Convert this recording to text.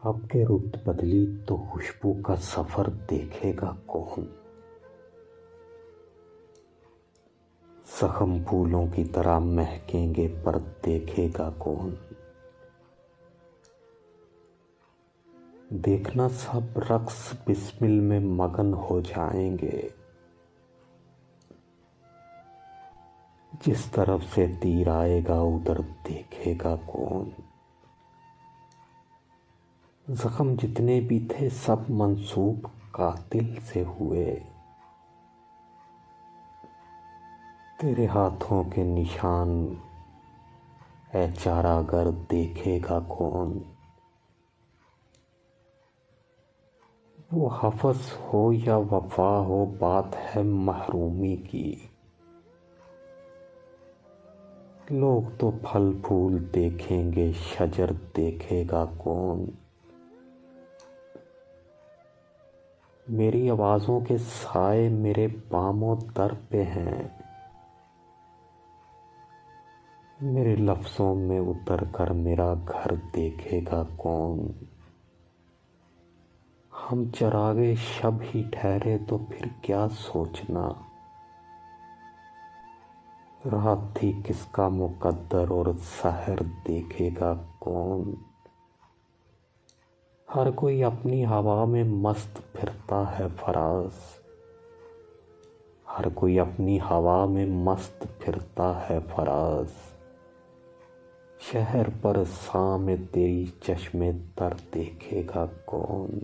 اب کے رت بدلی تو خوشبو کا سفر دیکھے گا کون؟ زخم پھولوں کی طرح مہکیں گے پر دیکھے گا کون؟ دیکھنا سب رقص بسمل میں مگن ہو جائیں گے، جس طرف سے تیر آئے گا ادھر دیکھے گا کون؟ زخم جتنے بھی تھے سب منسوب قاتل سے ہوئے، تیرے ہاتھوں کے نشان اے چارہ گر دیکھے گا کون؟ وہ حفظ ہو یا وفا ہو بات ہے محرومی کی، لوگ تو پھل پھول دیکھیں گے شجر دیکھے گا کون؟ میری آوازوں کے سائے میرے بام و در پہ ہیں، میرے لفظوں میں اتر کر میرا گھر دیکھے گا کون؟ ہم چراغے شب ہی ٹھہرے تو پھر کیا سوچنا، رات تھی کس کا مقدر اور سحر دیکھے گا کون؟ ہر کوئی اپنی ہوا میں مست پھرتا ہے فراز، ہر کوئی اپنی ہوا میں مست پھرتا ہے فراز، شہر پر سام تیری چشم تر دیکھے گا کون؟